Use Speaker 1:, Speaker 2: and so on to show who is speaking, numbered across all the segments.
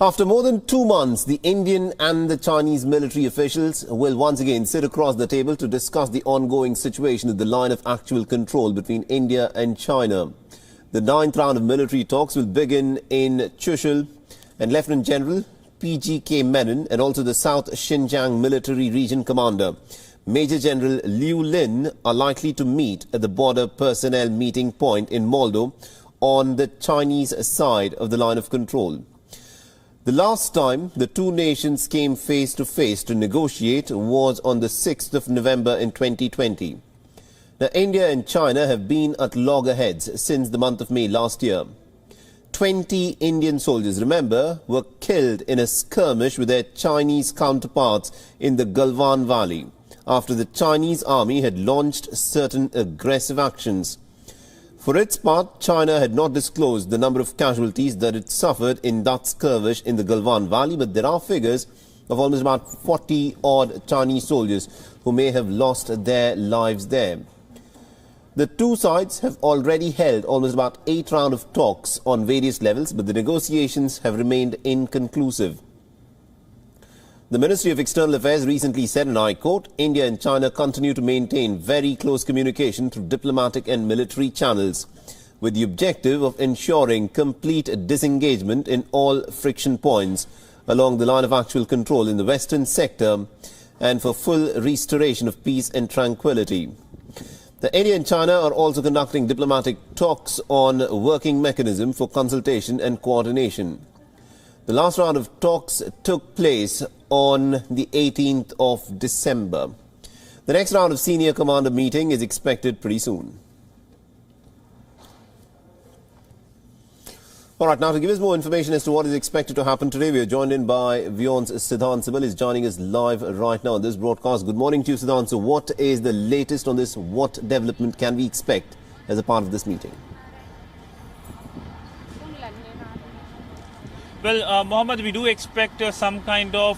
Speaker 1: After more than 2 months, the Indian and the Chinese military officials will once again sit across the table to discuss the ongoing situation at the line of actual control between India and China. The 9th round of military talks will begin in Chushul, and Lieutenant General PGK Menon and also the South Xinjiang Military Region Commander Major General Liu Lin are likely to meet at the border personnel meeting point in Moldo on the Chinese side of the line of control. The last time the two nations came face to face to negotiate was on the 6th of November in 2020. Now, India and China have been at loggerheads since the month of May last year. 20 Indian soldiers, remember, were killed in a skirmish with their Chinese counterparts in the Galwan Valley after the Chinese army had launched certain aggressive actions. For its part, China had not disclosed the number of casualties that it suffered in that skirmish in the Galwan Valley, but there are figures of almost about 40-odd Chinese soldiers who may have lost their lives there. The two sides have already held almost about 8 rounds of talks on various levels, but the negotiations have remained inconclusive. The Ministry of External Affairs recently said, and I quote, India and China continue to maintain very close communication through diplomatic and military channels, with the objective of ensuring complete disengagement in all friction points along the line of actual control in the western sector and for full restoration of peace and tranquility. The India and China are also conducting diplomatic talks on working mechanism for consultation and coordination. The last round of talks took place on the 18th of December. The next round of senior commander meeting is expected pretty soon. All right, now to give us more information as to what is expected to happen today, we are joined in by WION's Siddhant Sibil, is joining us live right now on this broadcast. Good morning to you, Siddhant. So what is the latest on this? What development can we expect as a part of this meeting?
Speaker 2: Well, Mohammed, we do expect some kind of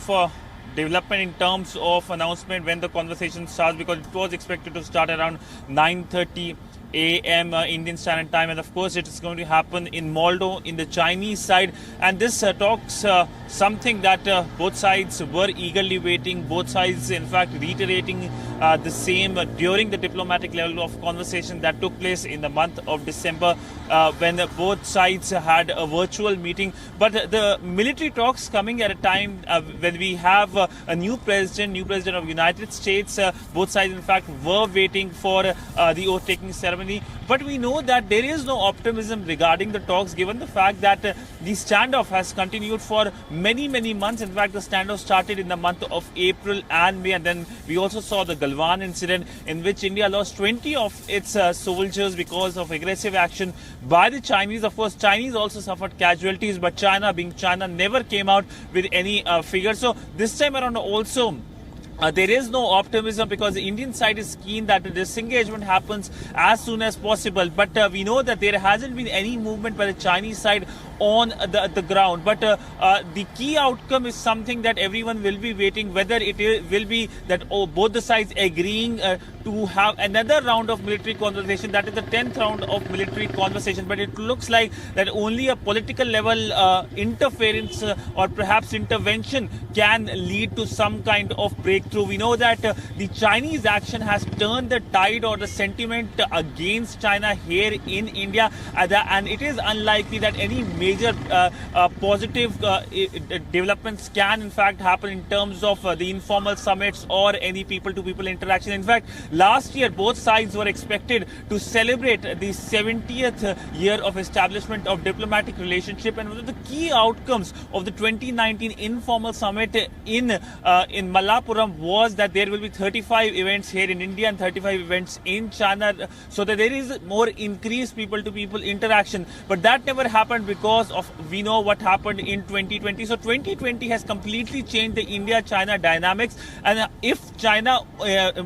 Speaker 2: development in terms of announcement when the conversation starts, because it was expected to start around 9:30 a.m. Indian Standard Time, and of course it is going to happen in Moldo in the Chinese side, and this talks something that both sides were eagerly waiting, both sides in fact reiterating the same during the diplomatic level of conversation that took place in the month of December when both sides had a virtual meeting. But the military talks coming at a time when we have a new president of United States. Both sides in fact were waiting for the oath-taking ceremony. But we know that there is no optimism regarding the talks, given the fact that the standoff has continued for many months. In fact, the standoff started in the month of April and May, and then we also saw the Galwan incident in which India lost 20 of its soldiers because of aggressive action by the Chinese. Of course, Chinese also suffered casualties, but China, being China, never came out with any figures. So this time around also, there is no optimism, because the Indian side is keen that the disengagement happens as soon as possible. But we know that there hasn't been any movement by the Chinese side on the ground. But the key outcome is something that everyone will be waiting, whether will be that both the sides agreeing to have another round of military conversation, that is the 10th round of military conversation. But it looks like that only a political level interference or perhaps intervention can lead to some kind of breakthrough. We know that the Chinese action has turned the tide or the sentiment against China here in India, and it is unlikely that any major positive developments can in fact happen in terms of the informal summits or any people-to-people interaction. In fact, last year both sides were expected to celebrate the 70th year of establishment of diplomatic relationship, and one of the key outcomes of the 2019 informal summit in Malappuram was that there will be 35 events here in India and 35 events in China, so that there is more increased people-to-people interaction. But that never happened because of, we know what happened in 2020. So 2020 has completely changed the India-China dynamics, and if China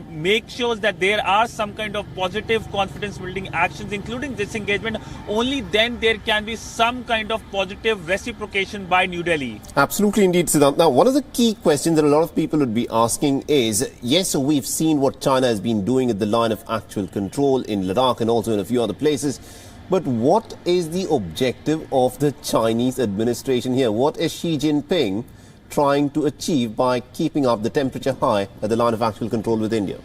Speaker 2: makes sure that there are some kind of positive confidence-building actions, including disengagement, only then there can be some kind of positive reciprocation by New Delhi.
Speaker 1: Absolutely indeed, Siddhant. Now, one of the key questions that a lot of people would be asking is, yes, we've seen what China has been doing at the line of actual control in Ladakh and also in a few other places, But what is the objective of the Chinese administration here? What is Xi Jinping trying to achieve by keeping up the temperature high at the line of actual control with India?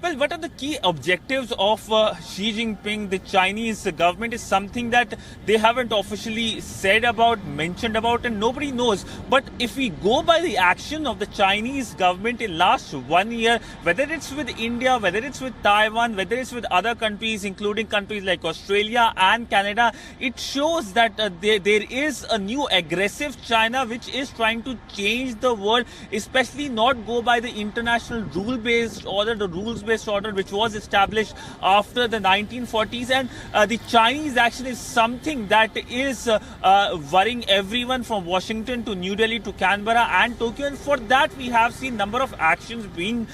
Speaker 2: Well, what are the key objectives of Xi Jinping, the Chinese government, is something that they haven't officially said about, mentioned about, and nobody knows. But if we go by the action of the Chinese government in last 1 year, whether it's with India, whether it's with Taiwan, whether it's with other countries, including countries like Australia and Canada, it shows that there is a new aggressive China which is trying to change the world, especially not go by the international rule-based order, the rules-based order which was established after the 1940s. And the Chinese action is something that is worrying everyone from Washington to New Delhi to Canberra and Tokyo. And for that we have seen number of actions being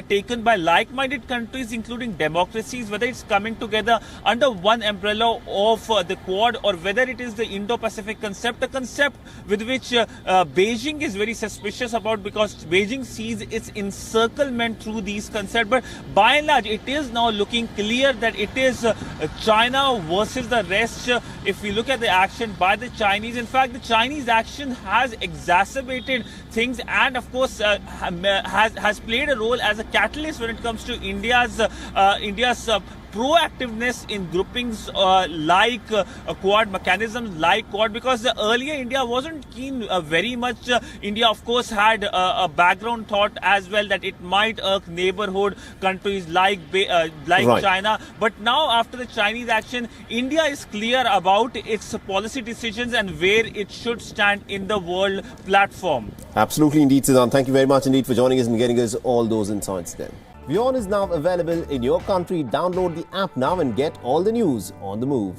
Speaker 2: taken by like-minded countries, including democracies, whether it's coming together under one umbrella of the Quad, or whether it is the Indo-Pacific concept, a concept with which Beijing is very suspicious about, because Beijing sees its encirclement through these concepts. But by and large, it is now looking clear that it is China versus the rest. If we look at the action by the Chinese, in fact, the Chinese action has exacerbated things, and of course has played a role as a catalyst when it comes to India's proactiveness in groupings like Quad, mechanisms like Quad, because earlier India wasn't keen very much. India, of course, had a background thought as well that it might irk neighborhood countries like
Speaker 1: Right.
Speaker 2: China. But now, after the Chinese action, India is clear about its policy decisions and where it should stand in the world platform.
Speaker 1: Absolutely indeed, Siddhant. Thank you very much indeed for joining us and getting us all those insights there. WION is now available in your country. Download the app now and get all the news on the move.